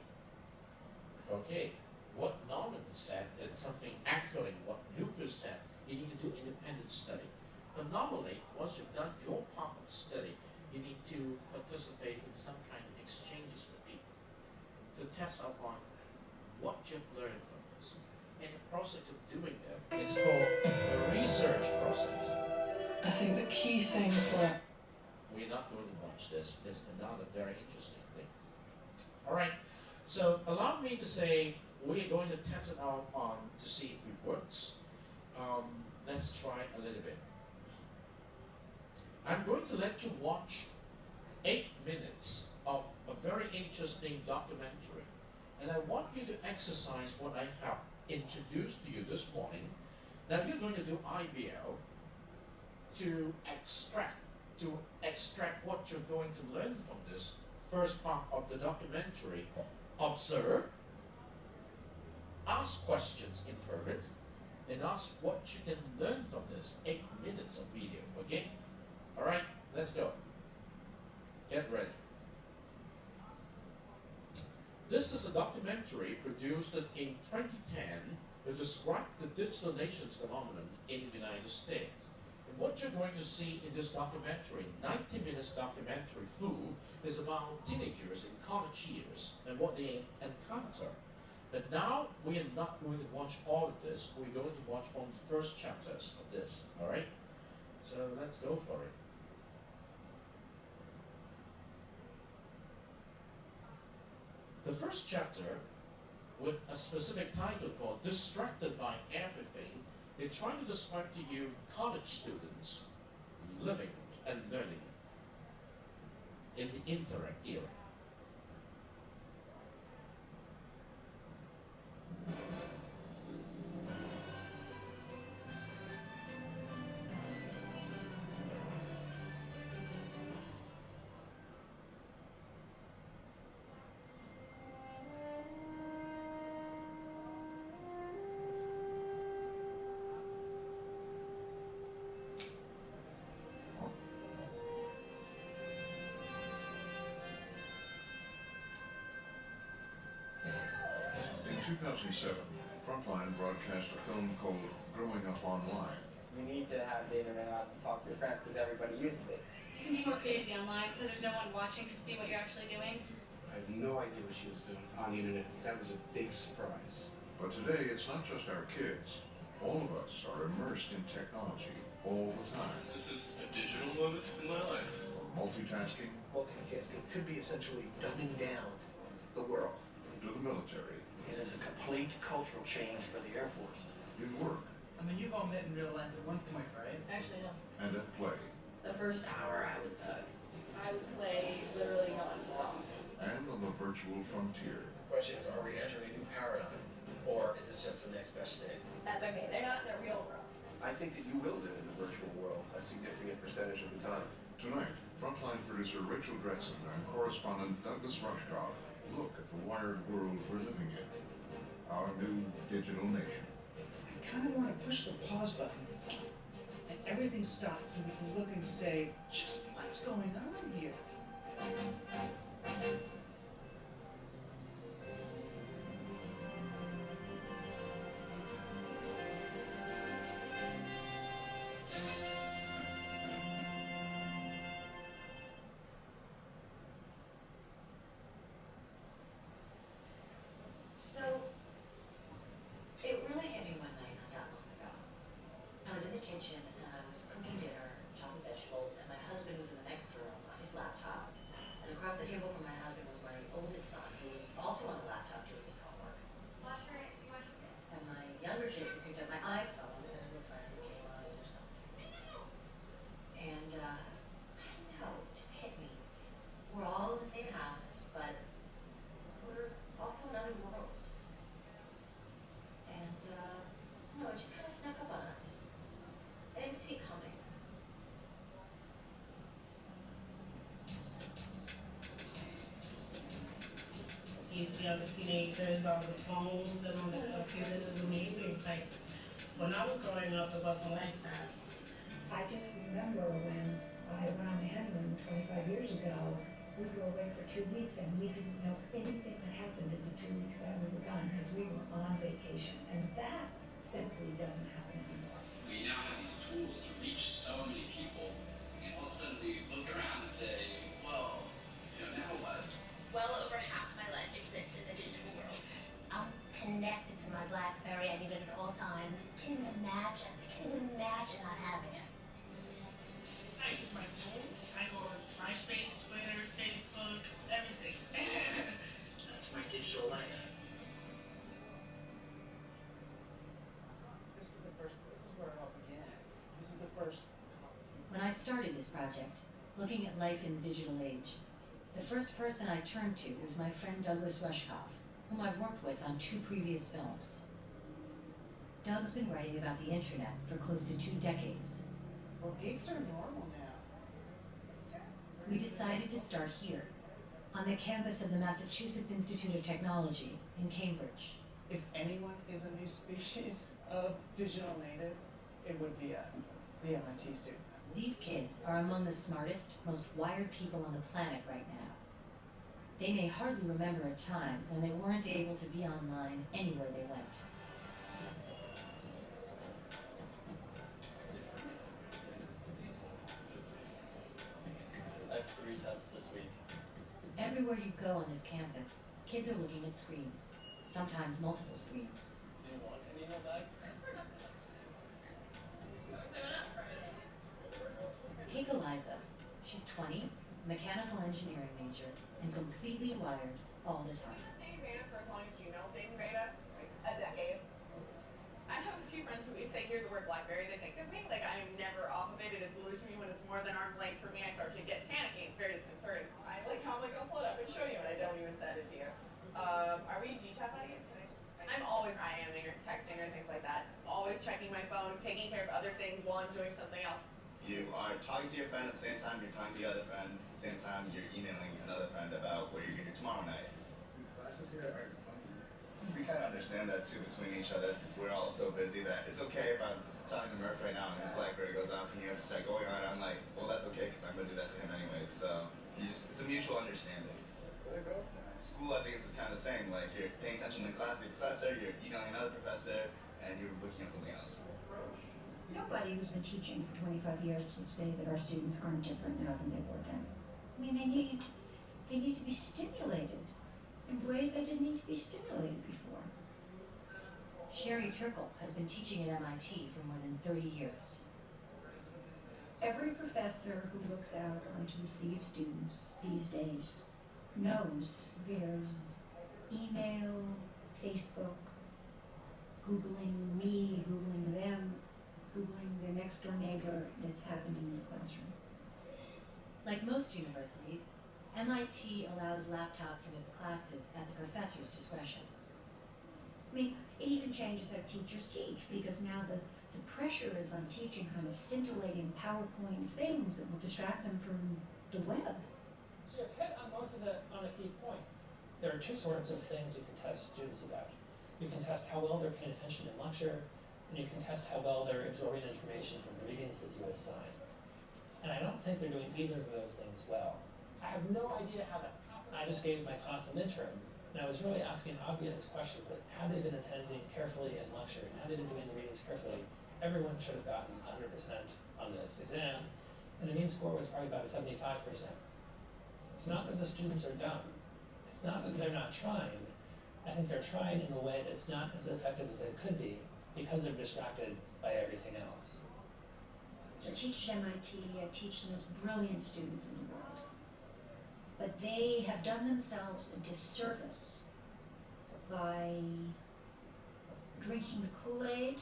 Okay, what Norman said, it's something echoing what Lucas said. You need to do independent study. But normally, once you've done your part of the study, you need to participate in some kind of exchanges with people to test out on what you've learned from this. And the process of doing that, it's called a research process. I think the key thing for... We're not going to watch this. This is another very interesting thing. All right, so allow me to say we're going to test it out on to see if it works. Let's try a little bit. I'm going to let you watch 8 minutes of a very interesting documentary. And I want you to exercise what I have introduced to you this morning. Now you're going to do IBL to extract what you're going to learn from this first part of the documentary. Observe, ask questions, interpret, and ask what you can learn from this 8 minutes of video, okay? All right, let's go. Get ready. This is a documentary produced in 2010 that described the digital nations phenomenon in the United States. And what you're going to see in this documentary, 90 minutes documentary full, is about teenagers in college years and what they encounter. But now we are not going to watch all of this. We're going to watch only the first chapters of this, all right? So let's go for it. The first chapter, with a specific title called Distracted by Everything, they're trying to describe to you college students living and learning in the internet era. 2007, Frontline broadcast a film called Growing Up Online. You need to have the internet out and talk to your friends because everybody uses it. You can be more crazy online because there's no one watching to see what you're actually doing. I had no idea what she was doing on the internet. That was a big surprise. But today, it's not just our kids. All of us are immersed in technology all the time. This is a digital moment in my life. From multitasking Multitasking could be essentially dumbing down the world. to the military, It is a complete cultural change for the Air Force. in work, I mean, you've all met in real life at one point, right? Actually, no. and at play, The first hour I was hooked. I would play literally non-stop. and on the virtual frontier. The question is, are we entering a new paradigm? Or is this just the next best thing? That's okay, they're not in the real world. I think that you will live in the virtual world a significant percentage of the time. Tonight, Frontline producer Rachel Dretson and correspondent Douglas Rushkoff look at the wired world we're living in, our new digital nation. I kind of want to push the pause button and everything stops and we can look and say, just what's going on here? So, it really hit me one night not that long ago. I was in the kitchen and I was cooking dinner, chopping vegetables, and my husband was in the next room on his laptop. And across the table from my husband was my oldest son, who was also on the laptop doing his homework. And my younger kids had picked up my iPhone and a friend came on or something. And, I don't know, it just hit me. We're all in the same house, but we're also in other worlds. And, no, it just kind of snuck up on us. I didn't see it coming. The other teenagers on the phones and on the computers is amazing. Like, when I was growing up, it wasn't like that. I just remember when I went on my honeymoon 25 years ago, we were away for 2 weeks and we didn't know anything that happened in the 2 weeks that we were gone because we were on vacation. And that simply doesn't happen anymore. We now have these tools to reach so many people, and all of a sudden we look around and say, well, now what? Well over half my life exists in the digital world. I'm connected to my BlackBerry. I need it at all times. I can't even imagine not having it. I use my phone. I go on MySpace, Twitter, Facebook, everything. That's my digital life. This is where it all began. This is the first. When I started this project, looking at life in the digital age, the first person I turned to was my friend Douglas Rushkoff, whom I've worked with on 2 previous films. Doug's been writing about the internet for close to 2 decades. Well, geeks are normal now. We decided to start here, on the campus of the Massachusetts Institute of Technology in Cambridge. If anyone is a new species of digital native, it would be the MIT student. These kids are among the smartest, most wired people on the planet right now. They may hardly remember a time when they weren't able to be online anywhere they went. I have 3 tests this week. Everywhere you go on this campus, kids are looking at screens, sometimes multiple screens. Do you want an email back? Take Eliza. She's 20, mechanical engineering major, and completely wired all the time. Stayed in beta for as long as Gmail stayed in beta, like a decade. I have a few friends who, if they hear the word BlackBerry, they think of me. Like, I'm never off of it. It is glued to me. When it's more than arm's length for me, I start to get panicky. It's very disconcerting. I'm like, I'll pull it up and show you, and I don't even send it to you. Are we G-Chat buddies? I'm always IMing or texting or things like that. Always checking my phone, taking care of other things while I'm doing something else. You are talking to your friend at the same time you're talking to your other friend, at the same time you're emailing another friend about what you're going to do tomorrow night. Classes here are fun. We kind of understand that too between each other. We're all so busy that it's okay if I'm talking to Murph right now and his BlackBerry goes off and he has to start going on. I'm like, well, that's okay because I'm going to do that to him anyways. So it's a mutual understanding. Where are the girls tonight? school, I think, is kind of the same. Like, you're paying attention to the class, the professor, you're emailing another professor, and you're looking at something else. Nobody who's been teaching for 25 years would say that our students aren't different now than they were then. I mean, they need to be stimulated in ways they didn't need to be stimulated before. Sherry Turkle has been teaching at MIT for more than 30 years. Every professor who looks out onto a sea of students these days knows there's email, Facebook, Googling me, Googling them, Googling their next door neighbor that's happening in the classroom. Like most universities, MIT allows laptops in its classes at the professor's discretion. I mean, it even changes how teachers teach, because now the pressure is on teaching kind of scintillating PowerPoint things that will distract them from the web. So you've hit on most of the key points. There are two sorts of things you can test students about. You can test how well they're paying attention in lecture, and you can test how well they're absorbing information from the readings that you assign. And I don't think they're doing either of those things well. I have no idea how that's possible. I just gave my class a midterm, and I was really asking obvious questions like, had they been attending carefully in lecture, and had they been doing the readings carefully? Everyone should have gotten 100% on this exam, and the mean score was probably about 75%. It's not that the students are dumb. It's not that they're not trying. I think they're trying in a way that's not as effective as it could be because they're distracted by everything else. I teach at MIT, I teach the most brilliant students in the world. But they have done themselves a disservice by drinking the Kool-Aid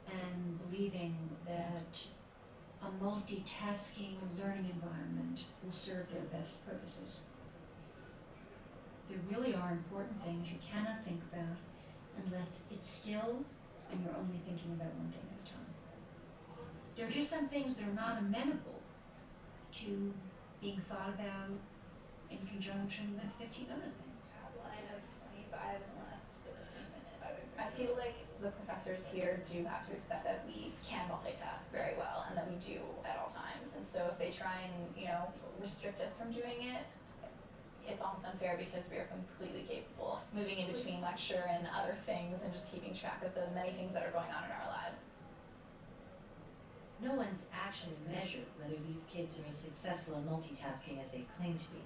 and believing that a multitasking learning environment will serve their best purposes. There really are important things you cannot think about unless it's still and you're only thinking about one thing at a time. There are just some things that are not amenable to being thought about in conjunction with 15 other things. Well, I know 25 and less 15 minutes. I feel like the professors here do have to accept that we can multitask very well and that we do at all times. And so if they try and, restrict us from doing it, it's almost unfair because we are completely capable moving in between lecture and other things and just keeping track of the many things that are going on in our lives. No one's actually measured whether these kids are as successful in multitasking as they claim to be.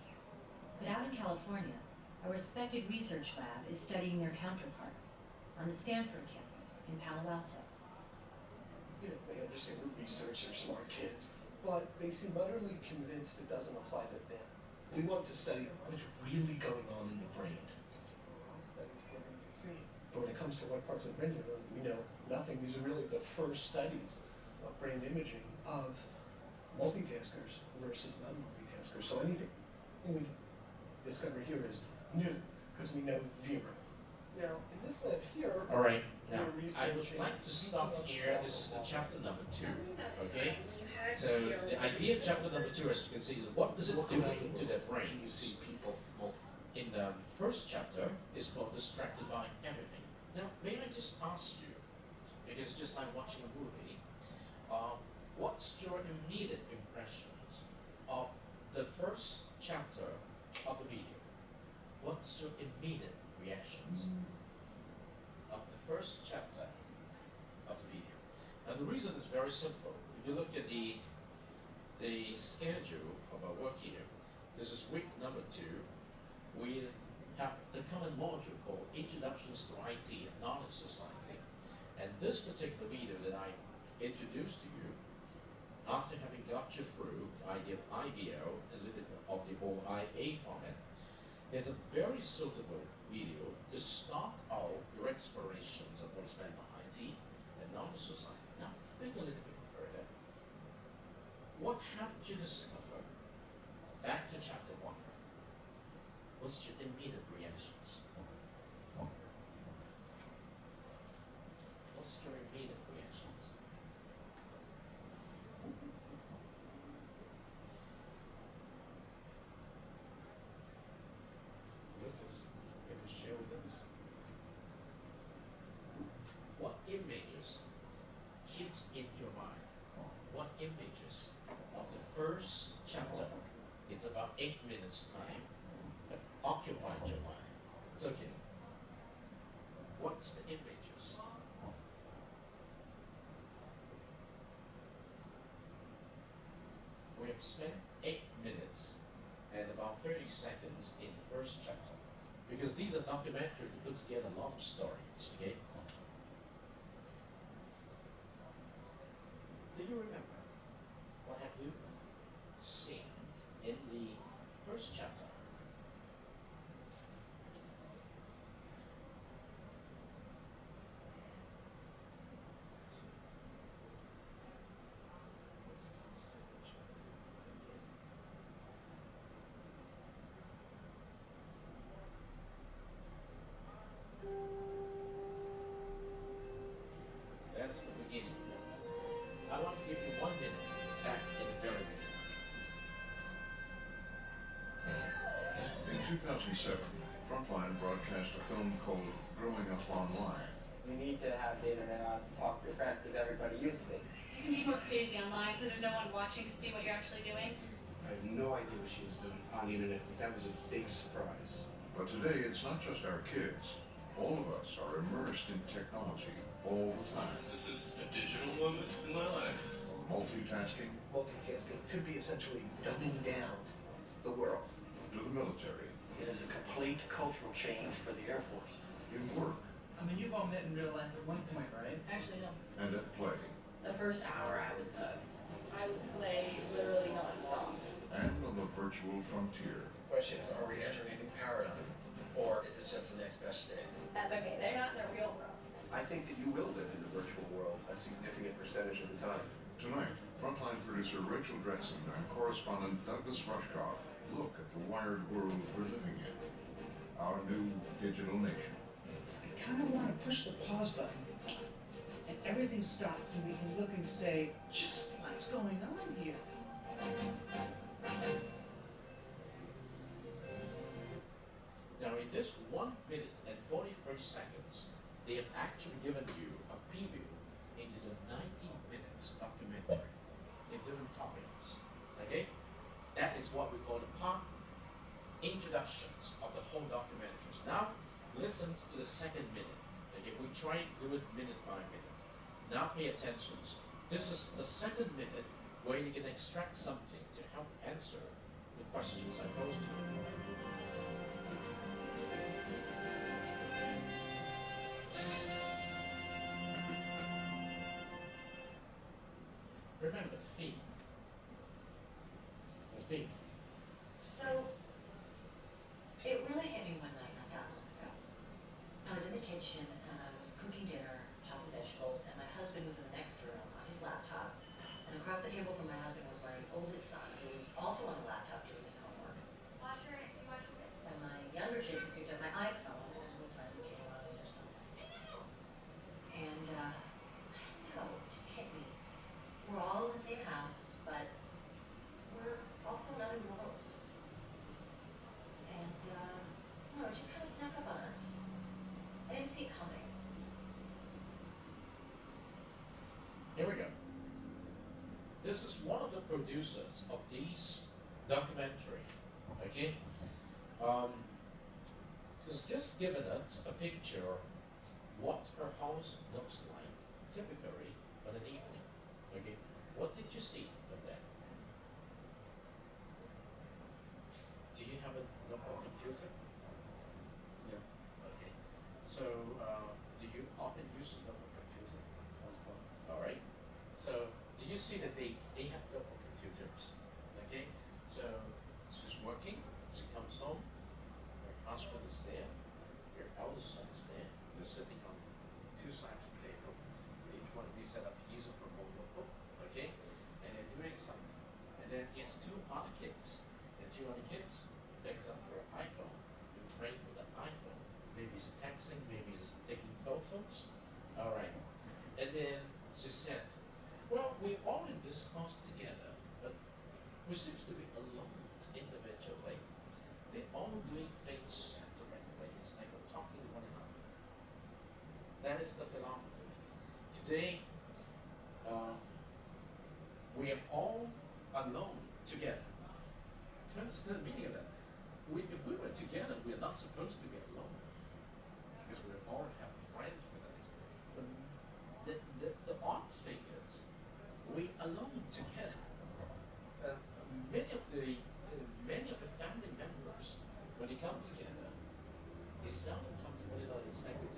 But out in California, a respected research lab is studying their counterparts on the Stanford campus in Palo Alto. They understand the research, they're smart kids, but they seem utterly convinced it doesn't apply to them. They want to study what's really going on in the brain. But when it comes to what parts of the brain are doing, we know nothing. These are really the first studies of brain imaging of multitaskers versus non-multitaskers. So anything we discover here is new, because we know zero. Now, in this lab here, all right, now, we're I would researching like to stop here. This is the chapter number 2, okay? So the idea of chapter number 2, as you can see, is what is it doing to their brain? You see people In the first chapter, it's called Distracted by Everything. Now, may I just ask you, because it's just like watching a movie, what's your immediate impressions of the first chapter of the video? What's your immediate reactions of the first chapter of the video? Now, the reason is very simple. If you look at the schedule of our work here, this is week number 2. We have the common module called Introductions to IT and Knowledge Society. And this particular video that I introduced to you, after having got you through the idea of IBO, a little bit of the OIA format, it's a very suitable video to start out your explorations of what's meant by IT and Knowledge Society. Now, think a little bit further. What have you discovered? Back to chapter 1. What's your immediate reactions? What's your immediate reactions? Lucas, can you share with us? What images keeps in your mind? What images of the first chapter? It's about 8 minutes time. Occupy It's okay. What's the images? We have spent 8 minutes and about 30 seconds in the first chapter, because these are documentary to put together a lot of stories, okay? Do you remember what have you seen in the first chapter? Let's see. This is the second chapter. Okay. That's the beginning. I want to give you 1 minute back in the very beginning. In 2007, Frontline broadcast a film called Growing Up Online. You need to have the internet on to talk to your friends because everybody uses it. You can be more crazy online because there's no one watching to see what you're actually doing. I have no idea what she was doing on the internet. That was a big surprise. But today, it's not just our kids. All of us are immersed in technology all the time. This is a digital moment in my life. Multitasking. Multitasking could be essentially dumbing down the world. To the military. It is a complete cultural change for the Air Force. In work. I mean, you've all met in real life at one point, right? Actually, no. And at play. The first hour I was hooked. I would play literally non-stop. And on the virtual frontier. The question is, are we entering a new paradigm? Or is this just the next best thing? That's okay, they're not in the real world. I think that you will live in the virtual world a significant percentage of the time. Tonight, Frontline producer Rachel Dretson and correspondent Douglas Rushkoff look at the wired world we're living in. Our new digital nation. I kind of want to push the pause button and everything stops and we can look and say, just what's going on here? Now in this 1 minute and 43 seconds, they have actually given you a preview into the 90 minutes documentary in different topics, okay? That is what we call the part introductions of the whole documentaries. Now, listen to the second minute, okay? We try to do it minute by minute. Now pay attention. This is the second minute where you can extract something to help answer the questions I posed to you. Remember the theme. The theme. So, it really hit me one night not that long ago. I was in the kitchen and I was cooking dinner, chopping vegetables, and my husband was in the next room on his laptop. And across the table from my husband was my oldest son, who was also on the laptop doing his homework. And my younger kids had picked up my iPhone and were playing a game on it or something. And I don't know, it just hit me. We're all in the same house, but we're also in other worlds. And, it just kind of snuck up on us. I didn't see it coming. Here we go. This is one of the producers of these documentary, okay? She's just given us a picture of what her house looks like, typically on an evening, okay? What did you see of that? Do you have a computer? Yeah. Okay. So, do you often use a local computer? Of course. All right. So, do you see that they have local computers? Okay. So, she's working. She comes home. Her husband is there. Your eldest son is there. They're sitting on two sides of the table. Each one we set up his or her own notebook. Okay. And they're doing something. And then he has two other kids. The two other kids picks up her iPhone. You bring with the iPhone. Maybe it's texting, maybe it's taking photos. All right. And then she said, well, we're all in this house together, but we seem to be alone individually. They're all doing things separately instead of talking to one another. That is the phenomenon. Today, we are all alone together. Do you understand the meaning of that? If we were together, we are not supposed to be alone. because we all have a friend with it. But the odd thing is, we alone together. Many of the family members, when they come together, they seldom come together instead of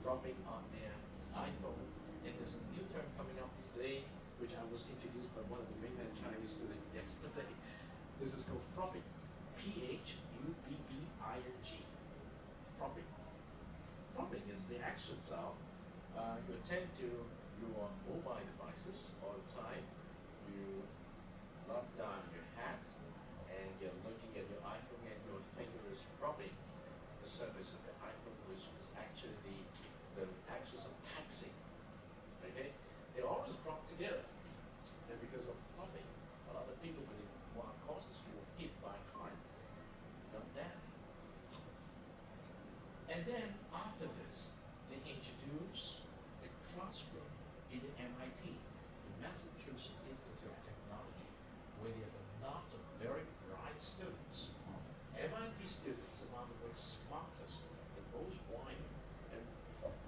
dropping on their iPhone. And there's a new term coming up today, which I was introduced by one of the mainland Chinese students yesterday. This is called fropping. P-H-U-B-B-I-N-G. Fropping. Fropping is the actions of you attend to your mobile devices all the time. You lock down your hat and you're looking at your iPhone and your finger is rubbing the surface of the iPhone, which is actually the actions of taxing. Okay? They always drop together. And because of fluffing, a lot of people when they walk across the street were hit by a car, got down. And then after this, they introduce the classroom in the MIT, the Massachusetts Institute of Technology, where they have a lot of very bright students. MIT students are among the most smartest and most wired. And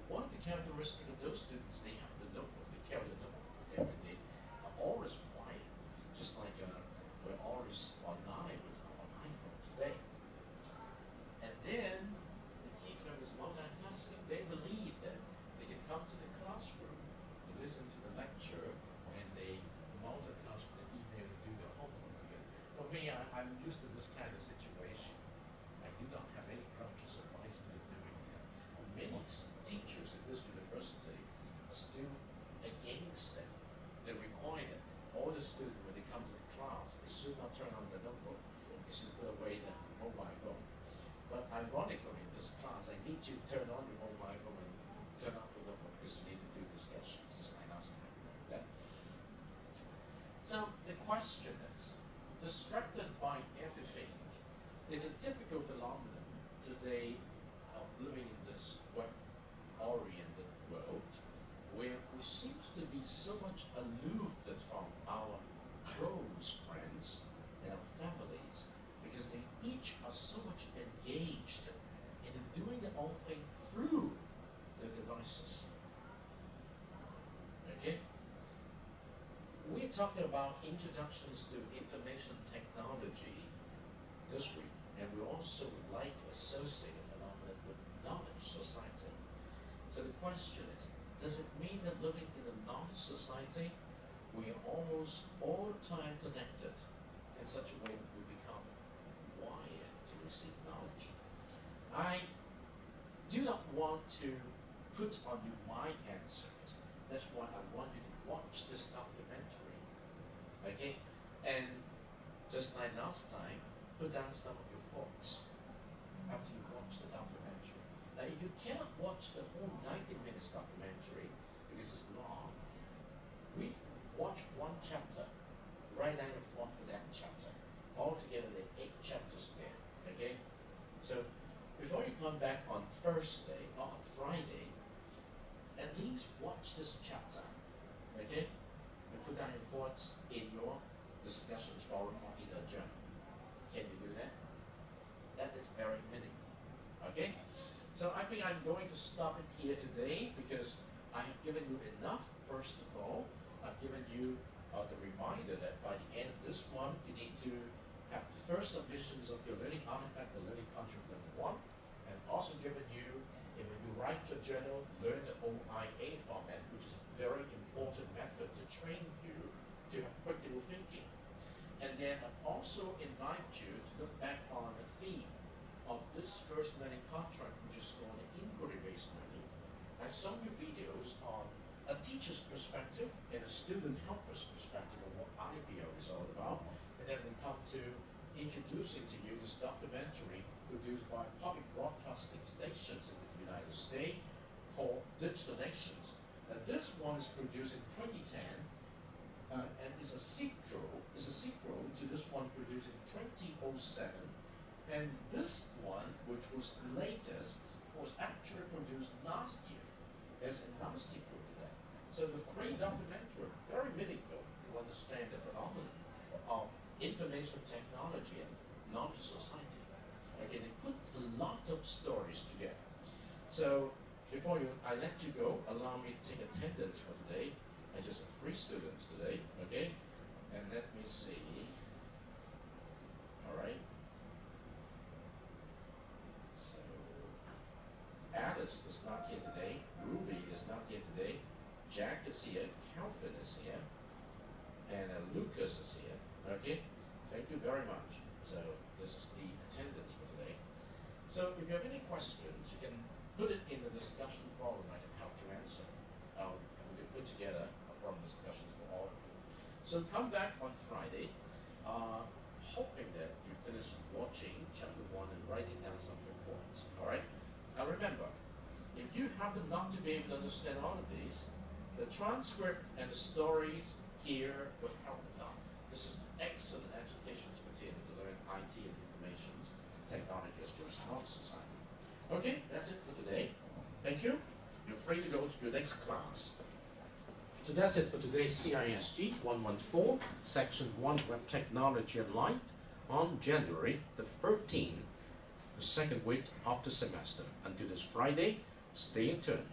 one of the characteristics of those students, they have the notebook, they carry the notebook every day, are always wired, just like we're always online with our iPhone today. And then the key term is multitasking. They believe that they can come to the classroom and listen to the lecture and they multitask with the email and do their homework together. For me, I'm used to this kind of situations. I do not have any conscious advice in doing that. Many teachers at this university are still against it. They require that all the students, when they come to the class, they should not turn on the notebook. They should put away the mobile phone. But ironically, in this class, I need you to turn on your mobile phone and turn off the notebook because you need to do discussions, just like last time. Like that. So the question is, distracted by everything, it's a typical phenomenon today of living in this web-oriented world, where we seem to be so much aloof from our close friends and our families, because they each are so much engaged in doing their own thing through the devices. Okay? We're talking about introductions to information technology this week, and we also would like to associate a phenomenon with knowledge society. So the question is, does it mean that living in a knowledge society, we are almost all the time connected in such a way that we become wired to receive knowledge? I do not want to put on you my answers. That's why I want you to watch this documentary. Okay? And just like last time, put down some of your thoughts after you watch the documentary. Now, if you cannot watch the whole 90 minutes documentary because it's long, watch one chapter, write down your thought for that chapter. Altogether, there are 8 chapters there. Okay? So, before you come back on Thursday or on Friday, at least watch this chapter. Okay? And put down your thoughts in your discussions forum or in a journal. Can you do that? That is very meaningful. Okay? So I think I'm going to stop it here today because I have given you enough. First of all, I've given you the reminder that by the end of this one, you need to have the first submissions of your learning artifact, the learning contract number 1, and also given you, when you write your journal, learn the OIA format, which is a very important method to train you to have critical thinking. And then I also invite you to look back on the theme of this first learning contract, which is called inquiry-based learning. I've shown you videos on a teacher's perspective and a student helper's perspective of what IBO is all about. And then we come to introducing to you this documentary produced by public broadcasting stations in the United States called Digital Nations. Now this one is produced in 2010 and is a sequel to this one produced in 2007. And this one, which was the latest, was actually produced last year as another sequel to that. So the 3 documentaries are very meaningful to understand the phenomenon of information technology and knowledge society. Okay, they put a lot of stories together. So before I let you go, allow me to take attendance for today. I just have 3 students today, okay? And let me see. All right. So Alice is not here today. Ruby is not here today. Jack is here. Calvin is here. And Lucas is here. Okay? Thank you very much. So this is the attendance for today. So if you have any questions, you can put it in the discussion forum. I can help you answer. We can put together a forum discussions for all of you. So come back on Friday, hoping that you finish watching chapter 1 and writing down some points. All right. Now remember, if you happen not to be able to understand all of these, the transcript and the stories here will help you out. This is excellent education material to learn IT and information technology as a response society. Okay, that's it for today. Thank you. You're free to go to your next class. So that's it for today's CISG114, Section 1 Web Technology and Life on January the 13th, the second week of the semester. Until this Friday, stay in tune.